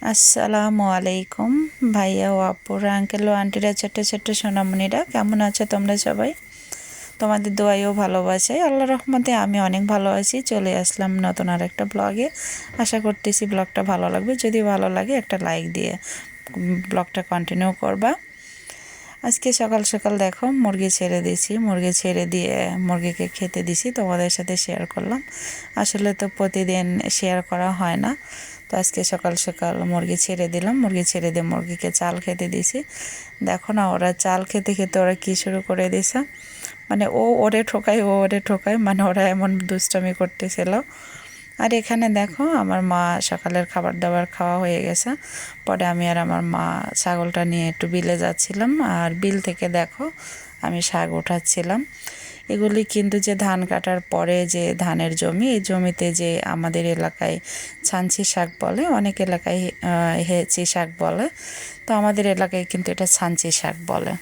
আসসালামু আলাইকুম ভাইয়া ও আপুরা আঙ্কেল ও আন্টিরা ছোট্ট ছোট্ট সোনামণিরা কেমন আছো তোমরা সবাই? তোমাদের দোয়াইও ভালোবাসাই আল্লাহর রহমতে আমি অনেক ভালো আছি। চলে আসলাম নতুন আর একটা ব্লগে। আশা করতেছি ব্লগটা ভালো লাগবে। যদি ভালো লাগে একটা লাইক দিয়ে ব্লগটা কন্টিনিউ করবা। আজকে সকাল সকাল দেখো মুরগি ছেড়ে দিয়েছি, মুরগি ছেড়ে দিয়ে মুরগিকে খেতে দিছি, তোমাদের সাথে শেয়ার করলাম। আসলে তো প্রতিদিন শেয়ার করা হয় না, তো আজকে সকাল সকাল মুরগি ছেড়ে দিলাম। মুরগি ছেড়ে দিয়ে মুরগিকে চাল খেতে দিছি। দেখো না ওরা চাল খেতে খেতে ওরা কী শুরু করে দিছে, মানে ও ওরে ঠোকায় ও ওরে ঠোকায়, মানে ওরা এমন দুষ্টামি করতেছিল। আর এখানে দেখো আমার মা সকালের খাবার দাবার খাওয়া হয়ে গেছে, পরে আমি আর আমার মা ছাগলটা নিয়ে একটু বিলে যাচ্ছিলাম। আর বিল থেকে দেখো আমি শাক উঠাচ্ছিলাম। এগুলি কিন্তু যে ধান কাটার পরে যে ধানের জমি, এই জমিতে যে আমাদের এলাকায় ছাঞ্চি শাক বলে, অনেক এলাকায় হেঁচি শাক বলে, তো আমাদের এলাকায় কিন্তু এটা ছাঞ্চি শাক বলে।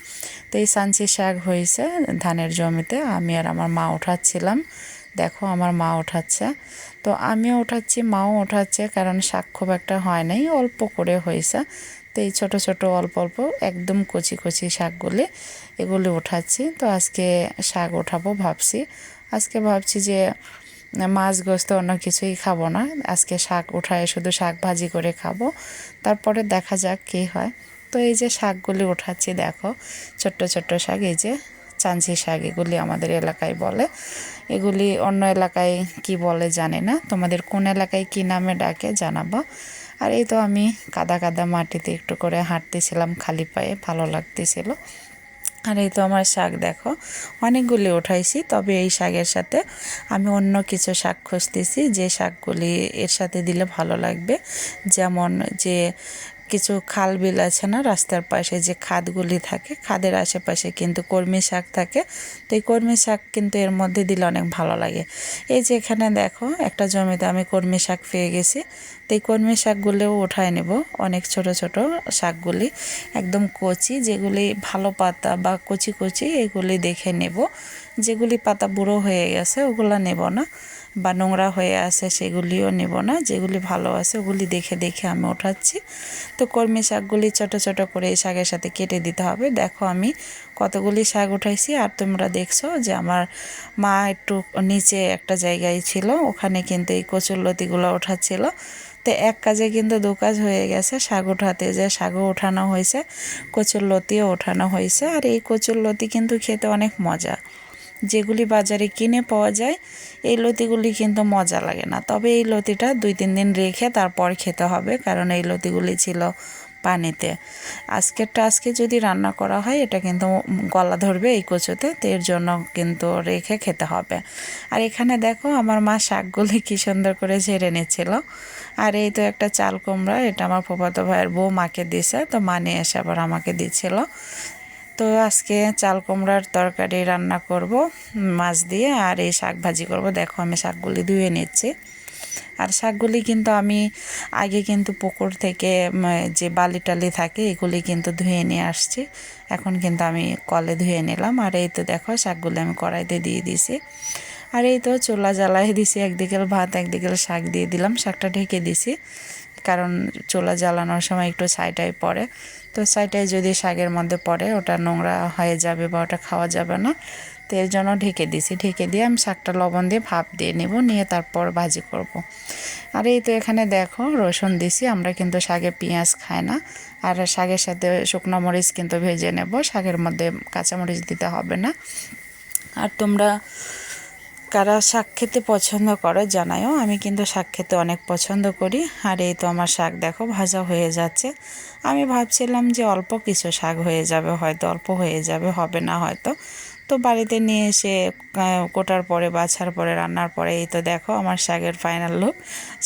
তো এই ছাঞ্চি শাক হয়েছে ধানের জমিতে, আমি আর আমার মা উঠাচ্ছিলাম। দেখো আমার মা উঠাচ্ছে, তো আমিও উঠাচ্ছি, মাও উঠাচ্ছে, কারণ শাক খুব একটা হয় নাই, অল্প করে হয়েছে। তো এই ছোটো ছোটো অল্প অল্প একদম কচি কচি শাকগুলি এগুলি উঠাচ্ছি। তো আজকে শাক উঠাবো ভাবছি। আজকে ভাবছি যে মাছ গোস্ত অন্য কিছুই খাবো না, আজকে শাক উঠায় শুধু শাক ভাজি করে খাবো, তারপরে দেখা যাক কী হয়। তো এই যে শাকগুলি উঠাচ্ছি দেখো, ছোট্ট ছোট্ট শাক, এই যে চাঞ্চি শাক এগুলি আমাদের এলাকায় বলে। এগুলি অন্য এলাকায় কি বলে জানি না, তোমাদের কোন এলাকায় কি নামে ডাকে জানাবো। আর এই তো আমি কাদা কাদা মাটিতে একটু করে হাঁটতেছিলাম খালি পায়ে, ভালো লাগতেছিল। আর এই তো আমার শাক দেখো অনেকগুলি উঠাইছি, তবে এই শাকের সাথে আমি অন্য কিছু শাক খুঁজতেছি যে শাকগুলি এর সাথে দিলে ভালো লাগবে। যেমন যে কিছু খাল বিল আছে না রাস্তার পাশে, যে খাদগুলি থাকে, খাদের আশেপাশে কিন্তু কলমি শাক থাকে, তো এই কলমি শাক কিন্তু এর মধ্যে দিলে অনেক ভালো লাগে। এই যে এখানে দেখো একটা জমিতে আমি কলমি শাক পেয়ে গেছি, তো এই কলমি শাকগুলিও উঠায় নেব। অনেক ছোট ছোট শাকগুলি একদম কচি, যেগুলি ভালো পাতা বা কচি কচি এগুলি দেখে নেব। যেগুলি পাতা বুড়ো হয়ে গেছে ওগুলো নেব না, বা নোংরা হয়ে আছে সেগুলিও নেব না, যেগুলি ভালো আছে ওগুলি দেখে দেখে আমি উঠাচ্ছি। তো কলমি শাকগুলি ছোট ছোট করে এই শাকের সাথে কেটে দিতে হবে। দেখো আমি কতগুলি শাক উঠাইছি, আর তোমরা দেখছো যে আমার মা একটু নিচে একটা জায়গায় ছিল, ওখানে কিন্তু এই কচুরলতিগুলো ওঠাচ্ছিল। তো এক কাজে কিন্তু দু কাজ হয়ে গেছে, শাক উঠাতে যে শাকও ওঠানো হয়েছে, কচুরলতিও ওঠানো হয়েছে। আর এই কচুরলতি কিন্তু খেতে অনেক মজা। যেগুলি বাজারে কিনে পাওয়া যায় এই লতিগুলি কিন্তু মজা লাগে না, তবে এই লতিটা 2-3 দিন রেখে তারপর খেতে হবে, কারণ এই লতিগুলি ছিল পানিতে। আজকেরটা আজকে যদি রান্না করা হয় এটা কিন্তু গলা ধরবে এই কচুতে, তো এর জন্য কিন্তু রেখে খেতে হবে। আর এখানে দেখো আমার মা শাকগুলি কী সুন্দর করে ঝেড়ে নিচ্ছিল। আর এই তো একটা চাল কুমড়া, এটা আমার ফুফাতো ভাইয়ের বউ মাকে দিছে, তো মা নিয়ে এসে আবার আমাকে দিচ্ছিল। তো আজকে চাল কুমড়ার তরকারি রান্না করব মাছ দিয়ে, আর এই শাক ভাজি করব। দেখো আমি শাকগুলি ধুয়ে নিচ্ছি। আর শাকগুলি কিন্তু আমি আগে কিন্তু পুকুর থেকে যে বালি টালি থাকে এগুলি কিন্তু ধুয়ে নিয়ে আসছি, এখন কিন্তু আমি কলে ধুয়ে নিলাম। আর এই তো দেখো শাকগুলি আমি কড়াইতে দিয়ে দিছি। আর এই তো চুলা জ্বালাই দিছি, একদিকে ভাত একদিকে শাক দিয়ে দিলাম, শাকটা ঢেকে দিছি, কারণ চুলা জ্বালানোর সময় একটু ছাইটাই পড়ে, তো ছাইটাই যদি শাকের মধ্যে পড়ে ওটা নোংরা হয়ে যাবে বা ওটা খাওয়া যাবে না, তো এর জন্য ঢেকে দিছি। ঢেকে দিয়ে আমি শাকটা লবণ দিয়ে ভাপ দিয়ে নেব, নিয়ে তারপর ভাজি করব। আর এই তো এখানে দেখো রসুন দিছি, আমরা কিন্তু শাকে পেঁয়াজ খাই না। আর শাকের সাথে শুকনো মরিচ কিন্তু ভেজে নেব, শাকের মধ্যে কাঁচামরিচ দিতে হবে না। আর তোমরা কারা শাক খেতে পছন্দ করো জানায়ও, আমি কিন্তু শাক খেতে অনেক পছন্দ করি। আর এই তো আমার শাক দেখো ভাজা হয়ে যাচ্ছে। আমি ভাবছিলাম যে অল্প কিছু শাক হয়ে যাবে, হয়তো অল্প হয়ে যাবে, হবে না হয়তো। তো বাড়িতে নিয়ে এসে কোটার পরে বাছার পরে রান্নার পরে এই তো দেখো আমার শাকের ফাইনাল লুক।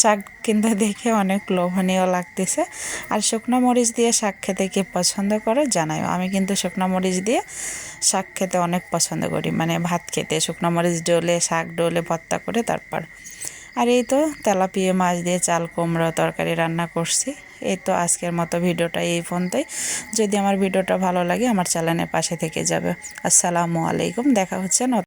শাক কিন্তু দেখে অনেক লোভনীয় লাগতেছে। আর শুকনো মরিচ দিয়ে শাক খেতে কে পছন্দ করো জানাও, আমি কিন্তু শুকনো মরিচ দিয়ে শাক খেতে অনেক পছন্দ করি, মানে ভাত খেতে শুকনো মরিচ ডলে শাক ডলে ভর্তা করে তারপর। আর এই তো তেলাপিয়া মাছ দিয়ে চাল কুমড়ো তরকারি রান্না করছি। এই তো আজকের মতো ভিডিওটা এই পর্যন্তই। যদি আমার ভিডিওটা ভালো লাগে আমার চ্যানেলের পাশে থেকে যাবে। আসসালামু আলাইকুম, দেখা হচ্ছে